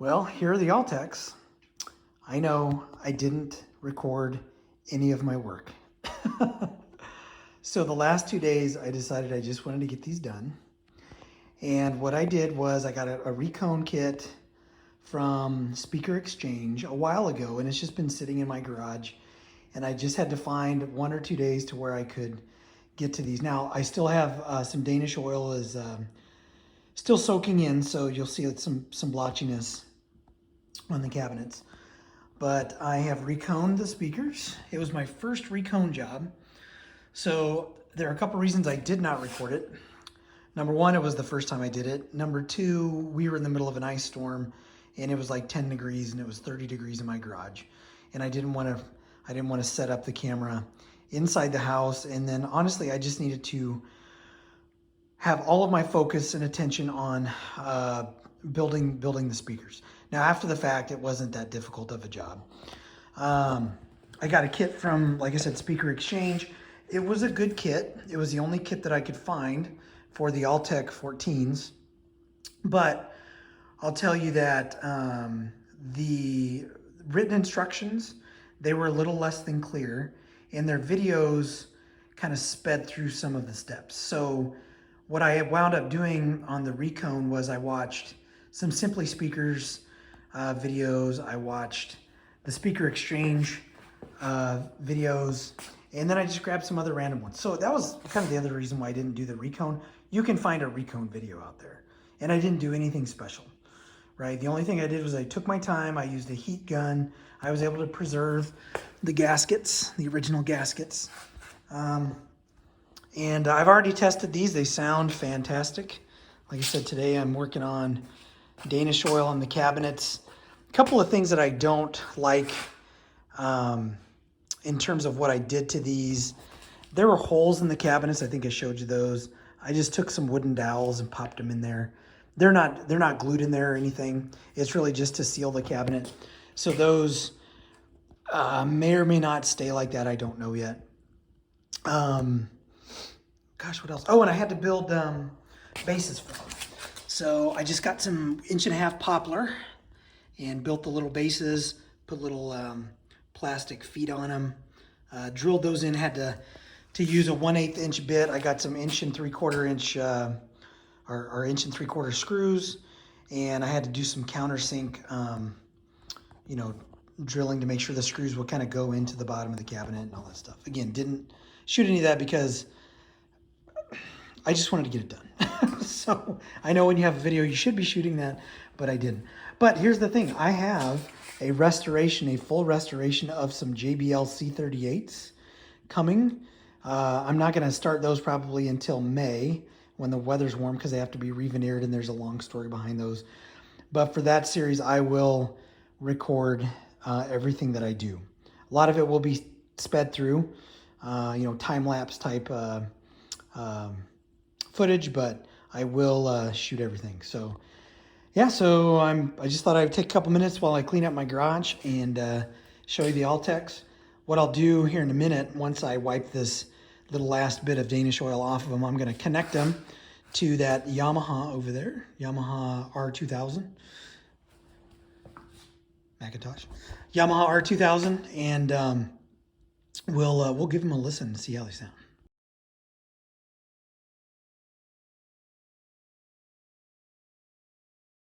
Well, here are the Altecs. I know I didn't record any of my work. So the last 2 days, I decided I just wanted to get these done. And what I did was I got a recone kit from Speaker Exchange a while ago, and it's just been sitting in my garage. And I just had to find 1 or 2 days to where I could get to these. Now, I still have some Danish oil is still soaking in, so you'll see some blotchiness on the cabinets. But I have reconed the speakers. It was my first recone job. So there are a couple reasons I did not record it. Number one, it was the first time I did it. Number two, we were in the middle of an ice storm and it was like 10 degrees and it was 30 degrees in my garage. And I didn't want to set up the camera inside the house. And then honestly, I just needed to have all of my focus and attention on building the speakers. Now, after the fact, it wasn't that difficult of a job. I got a kit from, like I said, Speaker Exchange. It was a good kit. It was the only kit that I could find for the Altec 14s. But I'll tell you that the written instructions, they were a little less than clear, and their videos kind of sped through some of the steps. So what I wound up doing on the recone was I watched some Simply Speakers videos. I watched the Speaker Exchange videos, and then I just grabbed some other random ones. So that was kind of the other reason why I didn't do the recone. You can find a recone video out there, and I didn't do anything special, right? The only thing I did was I took my time. I used a heat gun. I was able to preserve the gaskets, the original gaskets. And I've already tested these. They sound fantastic. Like I said, today I'm working on Danish oil on the cabinets. A couple of things that I don't like in terms of what I did to these. There were holes in the cabinets. I think I showed you those. I just took some wooden dowels and popped them in there. They're not glued in there or anything. It's really just to seal the cabinet. So those may or may not stay like that. I don't know yet. Gosh, what else? Oh, and I had to build bases for them. So I just got some 1.5" poplar and built the little bases, put little plastic feet on them, drilled those in, had to use a 1/8 inch bit. I got some 1 3/4 inch or 1 3/4 screws, and I had to do some countersink, drilling to make sure the screws would kind of go into the bottom of the cabinet and all that stuff. Again, didn't shoot any of that because I just wanted to get it done. So I know when you have a video, you should be shooting that, but I didn't. But here's the thing. I have a full restoration of some JBL C38s coming. I'm not going to start those probably until May when the weather's warm because they have to be reveneered, and there's a long story behind those. But for that series, I will record everything that I do. A lot of it will be sped through, time-lapse type footage, but I will shoot everything. So yeah, so I just thought I'd take a couple minutes while I clean up my garage and show you the Altecs. What I'll do here in a minute, once I wipe this little last bit of Danish oil off of them, I'm going to connect them to that Yamaha over there, Yamaha R2000 Macintosh, Yamaha R2000, and we'll give them a listen and see how they sound.